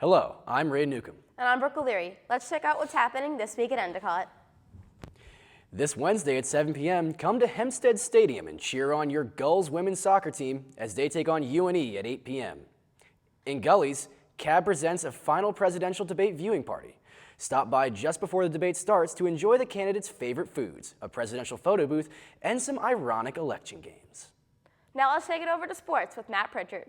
Hello, I'm Ray Newcomb. And I'm Brooke O'Leary. Let's check out what's happening this week at Endicott. This Wednesday at 7 p.m., come to Hempstead Stadium and cheer on your Gulls women's soccer team as they take on UNE at 8 p.m. In Gullies, CAB presents a final presidential debate viewing party. Stop by just before the debate starts to enjoy the candidates' favorite foods, a presidential photo booth, and some ironic election games. Now let's take it over to sports with Matt Pritchard.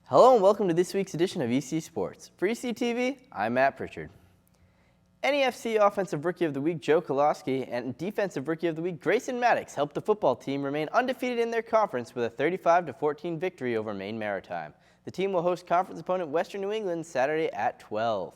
Hello and welcome to this week's edition of EC Sports. For ECTV, I'm Matt Pritchard. NEFC Offensive Rookie of the Week Joe Koloski and Defensive Rookie of the Week Grayson Maddox helped the football team remain undefeated in their conference with a 35-14 victory over Maine Maritime. The team will host conference opponent Western New England Saturday at 12.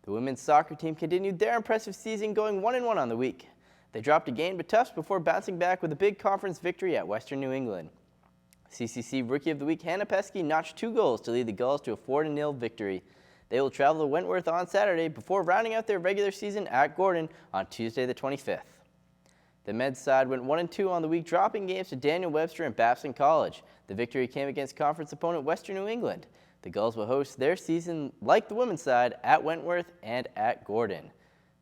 The women's soccer team continued their impressive season, going 1-1 on the week. They dropped a game to Tufts before bouncing back with a big conference victory at Western New England. CCC Rookie of the Week Hannah Pesky notched 2 goals to lead the Gulls to a 4-0 victory. They will travel to Wentworth on Saturday before rounding out their regular season at Gordon on Tuesday the 25th. The men's side went 1-2 on the week, dropping games to Daniel Webster and Babson College. The victory came against conference opponent Western New England. The Gulls will host their season, like the women's side, at Wentworth and at Gordon.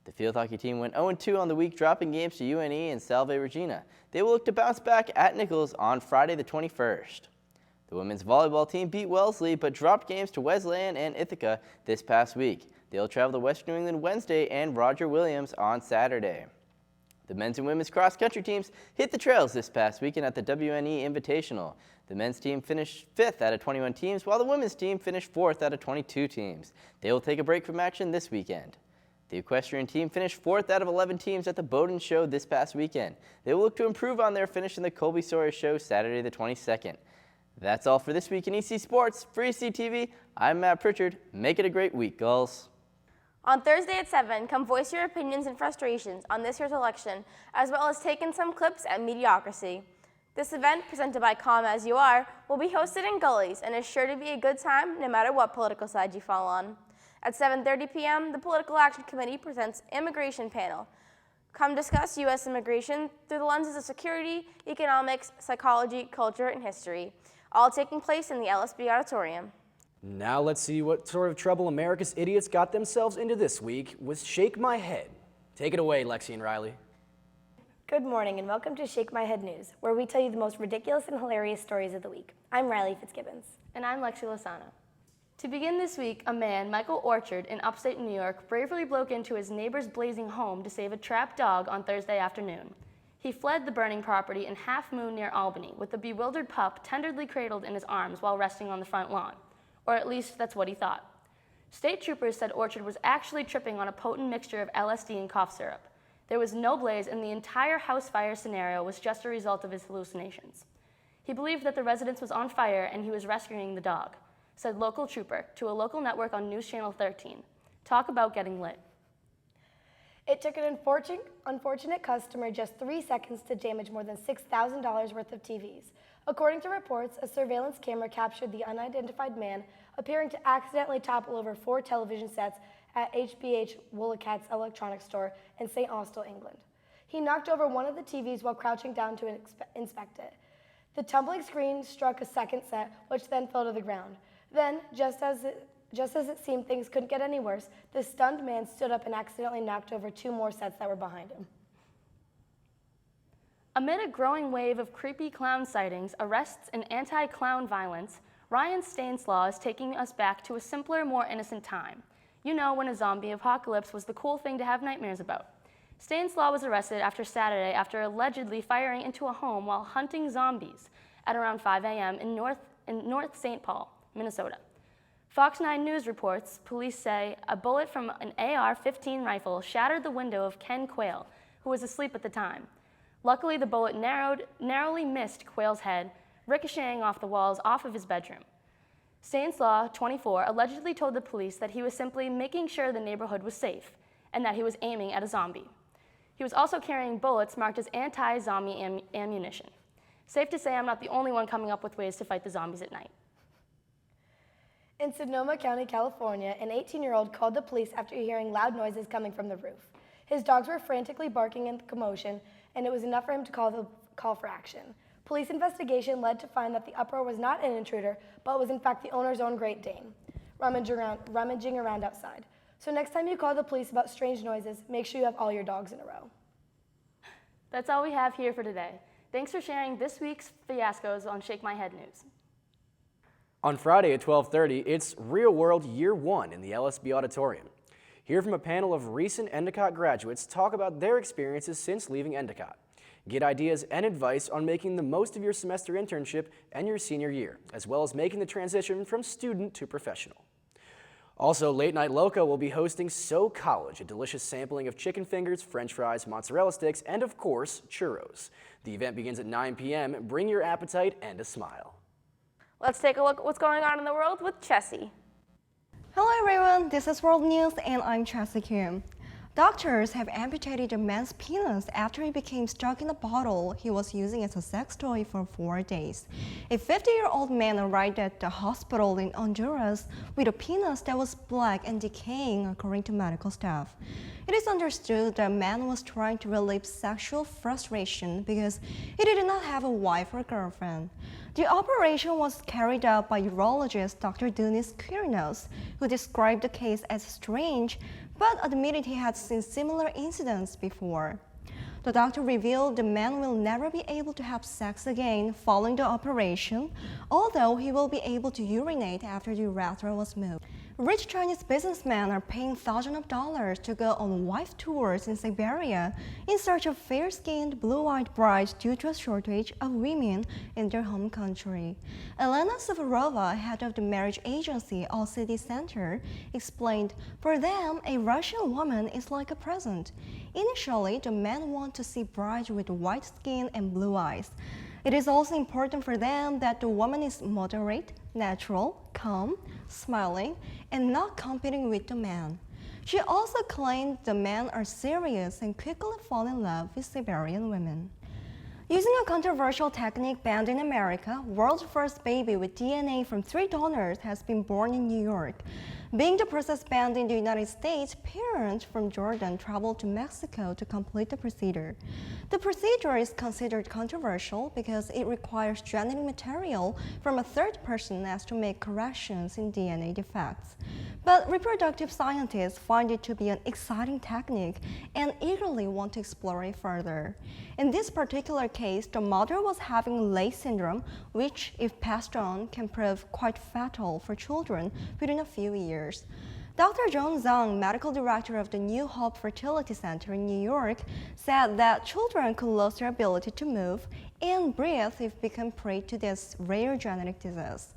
The field hockey team went 0-2 on the week, dropping games to UNE and Salve Regina. They will look to bounce back at Nichols on Friday the 21st. The women's volleyball team beat Wellesley but dropped games to Wesleyan and Ithaca this past week. They'll travel to Western New England Wednesday and Roger Williams on Saturday. The men's and women's cross-country teams hit the trails this past weekend at the WNE Invitational. The men's team finished 5th out of 21 teams, while the women's team finished 4th out of 22 teams. They will take a break from action this weekend. The equestrian team finished 4th out of 11 teams at the Bowdoin Show this past weekend. They will look to improve on their finish in the Colby Sawyer Show Saturday the 22nd. That's all for this week in EC Sports. For ECTV, I'm Matt Pritchard. Make it a great week, Gulls. On Thursday at 7, come voice your opinions and frustrations on this year's election, as well as take in some clips at Mediocrity. This event, presented by Calm As You Are, will be hosted in Gullies and is sure to be a good time no matter what political side you fall on. At 7:30 p.m., the Political Action Committee presents Immigration Panel. Come discuss U.S. immigration through the lenses of security, economics, psychology, culture, and history, all taking place in the LSB Auditorium. Now let's see what sort of trouble America's idiots got themselves into this week with Shake My Head. Take it away, Lexi and Riley. Good morning and welcome to Shake My Head News, where we tell you the most ridiculous and hilarious stories of the week. I'm Riley Fitzgibbons. And I'm Lexi Lozano. To begin this week, a man, Michael Orchard, in upstate New York, bravely broke into his neighbor's blazing home to save a trapped dog on Thursday afternoon. He fled the burning property in Half Moon near Albany with the bewildered pup tenderly cradled in his arms while resting on the front lawn. Or at least that's what he thought. State troopers said Orchard was actually tripping on a potent mixture of LSD and cough syrup. There was no blaze, and the entire house fire scenario was just a result of his hallucinations. He believed that the residence was on fire and he was rescuing the dog, said local trooper to a local network on News Channel 13. Talk about getting lit. It took an unfortunate customer just 3 seconds to damage more than $6,000 worth of TVs. According to reports, a surveillance camera captured the unidentified man appearing to accidentally topple over 4 television sets at HBH Woolacat's electronics store in St. Austell, England. He knocked over one of the TVs while crouching down to inspect it. The tumbling screen struck a second set, which then fell to the ground. Then, just as it seemed things couldn't get any worse, the stunned man stood up and accidentally knocked over 2 more sets that were behind him. Amid a growing wave of creepy clown sightings, arrests, and anti-clown violence, Ryan Stainslaw is taking us back to a simpler, more innocent time. You know, when a zombie apocalypse was the cool thing to have nightmares about. Stainslaw was arrested Saturday after allegedly firing into a home while hunting zombies at around 5 a.m. in North St. Paul, Minnesota. Fox 9 News reports police say a bullet from an AR-15 rifle shattered the window of Ken Quayle, who was asleep at the time. Luckily, the bullet narrowly missed Quayle's head, ricocheting off the walls off of his bedroom. Stainslaw, 24, allegedly told the police that he was simply making sure the neighborhood was safe and that he was aiming at a zombie. He was also carrying bullets marked as anti-zombie ammunition. Safe to say I'm not the only one coming up with ways to fight the zombies at night. In Sonoma County, California, an 18-year-old called the police after hearing loud noises coming from the roof. His dogs were frantically barking in commotion, and it was enough for him to call for action. Police investigation led to find that the uproar was not an intruder, but was in fact the owner's own Great Dane, rummaging around outside. So next time you call the police about strange noises, make sure you have all your dogs in a row. That's all we have here for today. Thanks for sharing this week's fiascos on Shake My Head News. On Friday at 12:30, it's Real World Year 1 in the LSB Auditorium. Hear from a panel of recent Endicott graduates talk about their experiences since leaving Endicott. Get ideas and advice on making the most of your semester internship and your senior year, as well as making the transition from student to professional. Also, Late Night Loco will be hosting So College, a delicious sampling of chicken fingers, french fries, mozzarella sticks, and of course, churros. The event begins at 9 p.m. Bring your appetite and a smile. Let's take a look at what's going on in the world with Chessie. Hello everyone, this is World News and I'm Chessie Kim. Doctors have amputated a man's penis after he became stuck in a bottle he was using as a sex toy for 4 days. A 50-year-old man arrived at the hospital in Honduras with a penis that was black and decaying, according to medical staff. It is understood the man was trying to relieve sexual frustration because he did not have a wife or girlfriend. The operation was carried out by urologist Dr. Denis Quirinos, who described the case as strange, but admitted he had seen similar incidents before. The doctor revealed the man will never be able to have sex again following the operation, although he will be able to urinate after the urethra was moved. Rich Chinese businessmen are paying thousands of dollars to go on wife tours in Siberia in search of fair-skinned, blue-eyed brides due to a shortage of women in their home country. Elena Savarova, head of the marriage agency All City Center, explained, "For them, a Russian woman is like a present. Initially, the men want to see brides with white skin and blue eyes. It is also important for them that the woman is moderate, natural, calm, smiling, and not competing with the man." She also claimed the men are serious and quickly fall in love with Siberian women. Using a controversial technique banned in America, world's first baby with DNA from 3 donors has been born in New York. Being the process banned in the United States, parents from Jordan traveled to Mexico to complete the procedure. The procedure is considered controversial because it requires genetic material from a third person as to make corrections in DNA defects. But reproductive scientists find it to be an exciting technique and eagerly want to explore it further. In this particular case, the mother was having Leigh syndrome, which, if passed on, can prove quite fatal for children within a few years. Dr. John Zhang, medical director of the New Hope Fertility Center in New York, said that children could lose their ability to move and breathe if become prey to this rare genetic disease.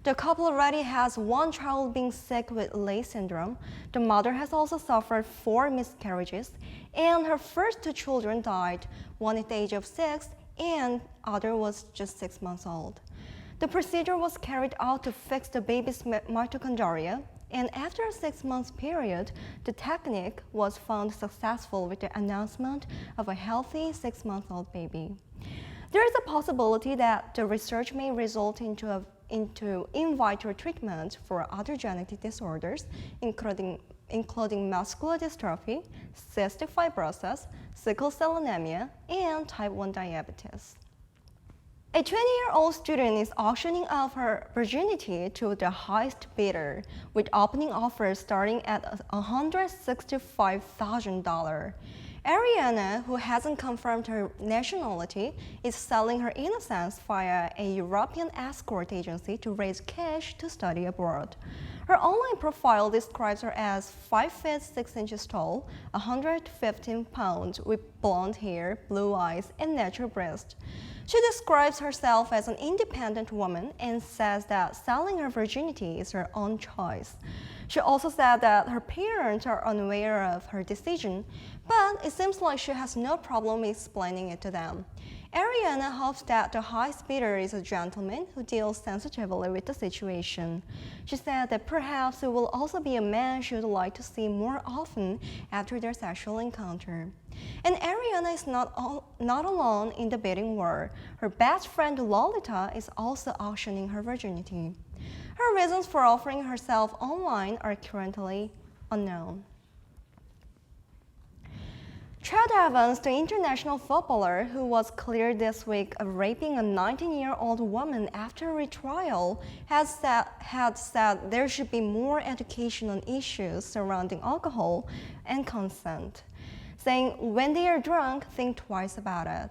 The couple already has 1 child being sick with Leigh syndrome. The mother has also suffered 4 miscarriages, and her first 2 children died, one at the age of 6 and other was just 6 months old. The procedure was carried out to fix the baby's mitochondria, and after a 6-month period, the technique was found successful with the announcement of a healthy 6-month-old baby. There is a possibility that the research may result into in vitro treatment for other genetic disorders, including muscular dystrophy, cystic fibrosis, sickle cell anemia, and type 1 diabetes. A 20-year-old student is auctioning off her virginity to the highest bidder, with opening offers starting at $165,000. Ariana, who hasn't confirmed her nationality, is selling her innocence via a European escort agency to raise cash to study abroad. Her online profile describes her as 5 feet 6 inches tall, 115 pounds, with blonde hair, blue eyes, and natural breasts. She describes herself as an independent woman and says that selling her virginity is her own choice. She also said that her parents are unaware of her decision, but it seems like she has no problem explaining it to them. Ariana hopes that the highest bidder is a gentleman who deals sensitively with the situation. She said that perhaps it will also be a man she would like to see more often after their sexual encounter. And Ariana is not alone in the bidding war. Her best friend Lolita is also auctioning her virginity. Her reasons for offering herself online are currently unknown. Chad Evans, the international footballer who was cleared this week of raping a 19-year-old woman after a retrial, had said there should be more education on issues surrounding alcohol and consent, saying when they are drunk, think twice about it.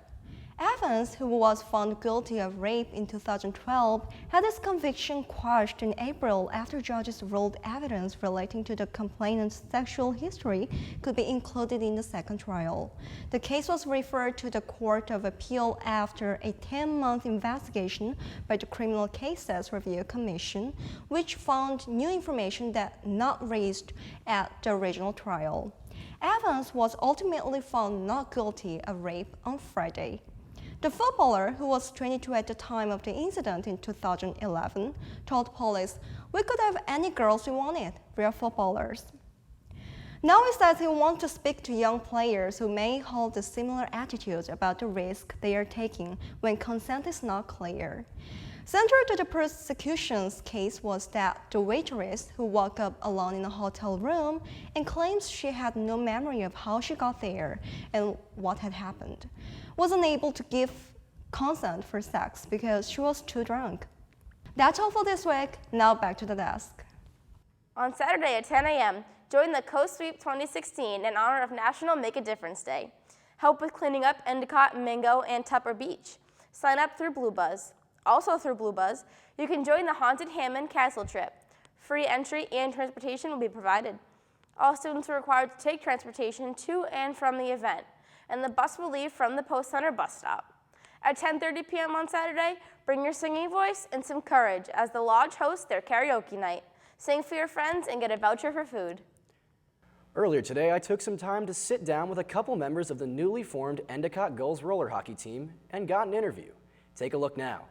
Evans, who was found guilty of rape in 2012, had his conviction quashed in April after judges ruled evidence relating to the complainant's sexual history could be included in the second trial. The case was referred to the Court of Appeal after a 10-month investigation by the Criminal Cases Review Commission, which found new information that not raised at the original trial. Evans was ultimately found not guilty of rape on Friday. The footballer, who was 22 at the time of the incident in 2011, told police, "We could have any girls we wanted. We are footballers." Now he says he wants to speak to young players who may hold a similar attitude about the risk they are taking when consent is not clear. Central to the prosecution's case was that the waitress, who woke up alone in a hotel room and claims she had no memory of how she got there and what had happened, was unable to give consent for sex because she was too drunk. That's all for this week. Now back to the desk. On Saturday at 10 a.m., join the Coast Sweep 2016 in honor of National Make a Difference Day. Help with cleaning up Endicott, Mingo, and Tupper Beach. Sign up through Blue Buzz. Also through Blue Buzz, you can join the Haunted Hammond Castle trip. Free entry and transportation will be provided. All students are required to take transportation to and from the event, and the bus will leave from the Post Center bus stop. At 10:30 p.m. on Saturday, bring your singing voice and some courage as the Lodge hosts their karaoke night. Sing for your friends and get a voucher for food. Earlier today, I took some time to sit down with a couple members of the newly formed Endicott Gulls roller hockey team and got an interview. Take a look now.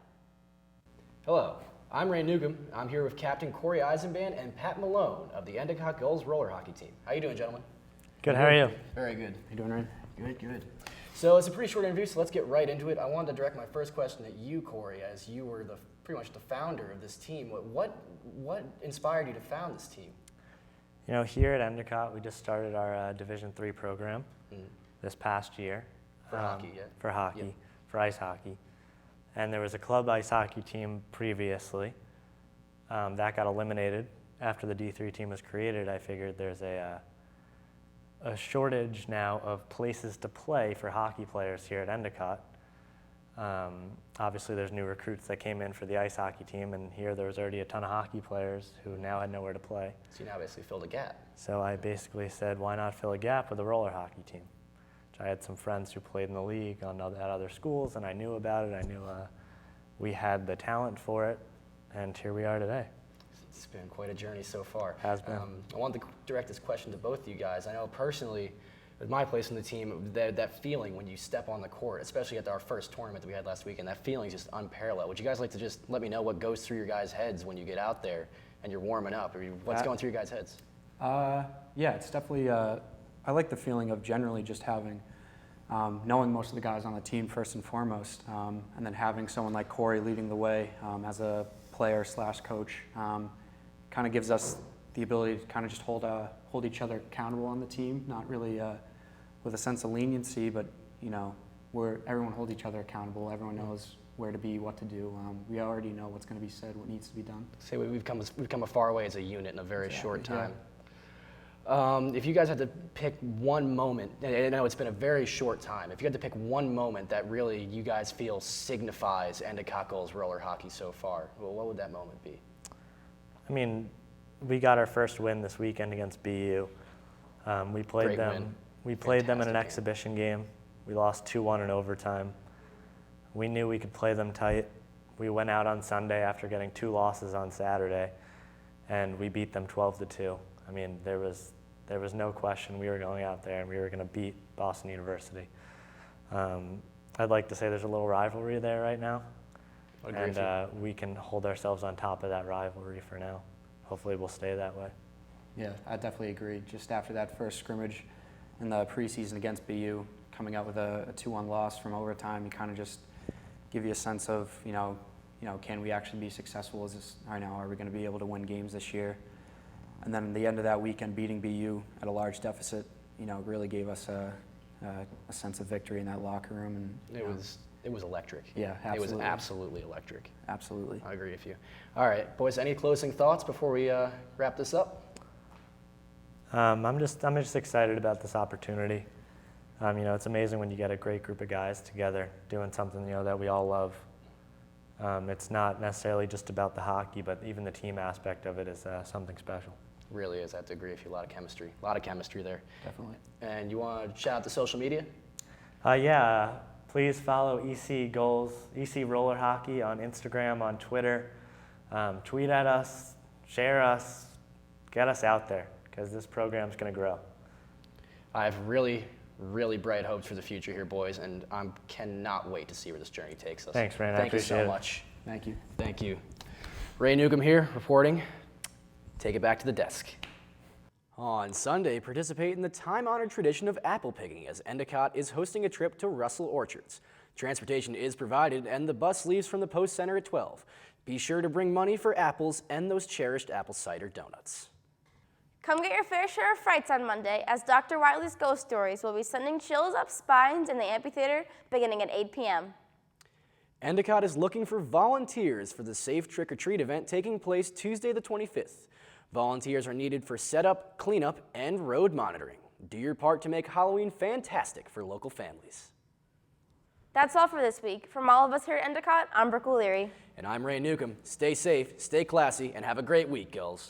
Hello, I'm Ray Newcomb. I'm here with Captain Corey Eisenband and Pat Malone of the Endicott Gulls roller hockey team. How you doing, gentlemen? Good, how are you? Very good. How you doing, Ryan? Good, good. So it's a pretty short interview, so let's get right into it. I wanted to direct my first question at you, Corey, as you were pretty much the founder of this team. What inspired you to found this team? You know, here at Endicott, we just started our Division III program this past year. For hockey, yeah? For hockey, Yep. for ice hockey. And there was a club ice hockey team previously. That got eliminated after the D3 team was created. I figured there's a shortage now of places to play for hockey players here at Endicott. Obviously, there's new recruits that came in for the ice hockey team, and here there was already a ton of hockey players who now had nowhere to play. So you now basically filled a gap. So I basically said, why not fill a gap with a roller hockey team? I had some friends who played in the league at other schools, and I knew about it. I knew we had the talent for it, and here we are today. It's been quite a journey so far. Has been. I wanted to direct this question to both of you guys. I know personally, with my place in the team, that feeling when you step on the court, especially at our first tournament that we had last weekend, that feeling is just unparalleled. Would you guys like to just let me know what goes through your guys' heads when you get out there and you're warming up? Or what's going through your guys' heads? Yeah, it's definitely, I like the feeling of generally just having, knowing most of the guys on the team first and foremost, and then having someone like Corey leading the way as a player / coach kind of gives us the ability to kind of just hold each other accountable on the team, not really with a sense of leniency, but you know, everyone holds each other accountable. Everyone knows where to be, what to do. We already know what's going to be said, what needs to be done. Say we've come a far way as a unit in a very Exactly, short time. yeah. If you guys had to pick one moment, and I know it's been a very short time, if you had to pick one moment that really you guys feel signifies Endicott Gulls roller hockey so far, well, what would that moment be? I mean, we got our first win this weekend against BU. We played Great them. win. We played them in an Fantastic game. exhibition game. We lost 2-1 in overtime. We knew we could play them tight. We went out on Sunday after getting 2 losses on Saturday, and we beat them 12-2. I mean, there was no question we were going out there and we were going to beat Boston University. I'd like to say there's a little rivalry there right now, and we can hold ourselves on top of that rivalry for now. Hopefully we'll stay that way. Yeah, I definitely agree. Just after that first scrimmage in the preseason against BU, coming out with a 2-1 loss from overtime, you kind of just give you a sense of, you know, can we actually be successful as this right now? Are we going to be able to win games this year? And then the end of that weekend, beating BU at a large deficit, you know, really gave us a a sense of victory in that locker room. And It was electric. Yeah, It was absolutely. absolutely electric. Absolutely. I agree with you. All right, boys, any closing thoughts before we wrap this up? I'm just excited about this opportunity. It's amazing when you get a great group of guys together doing something, that we all love. It's not necessarily just about the hockey, but even the team aspect of it is something special. Really is. I have to agree with you. A lot of chemistry there. Definitely. And you want to shout out to social media? Please follow EC Goals, EC Roller Hockey on Instagram, on Twitter. Tweet at us, share us, get us out there, because this program's going to grow. I have really, really bright hopes for the future here, boys, and I cannot wait to see where this journey takes us. Thanks, Rand. I Thank you appreciate so it. much. Thank you. Thank you. Ray Newcomb here, reporting. Take it back to the desk. On Sunday, participate in the time-honored tradition of apple picking as Endicott is hosting a trip to Russell Orchards. Transportation is provided and the bus leaves from the Post Center at 12. Be sure to bring money for apples and those cherished apple cider donuts. Come get your fair share of frights on Monday as Dr. Wiley's Ghost Stories will be sending chills up spines in the amphitheater beginning at 8 p.m. Endicott is looking for volunteers for the Safe Trick-or-Treat event taking place Tuesday the 25th. Volunteers are needed for setup, cleanup, and road monitoring. Do your part to make Halloween fantastic for local families. That's all for this week. From all of us here at Endicott, I'm Brooke O'Leary. And I'm Ray Newcomb. Stay safe, stay classy, and have a great week, girls.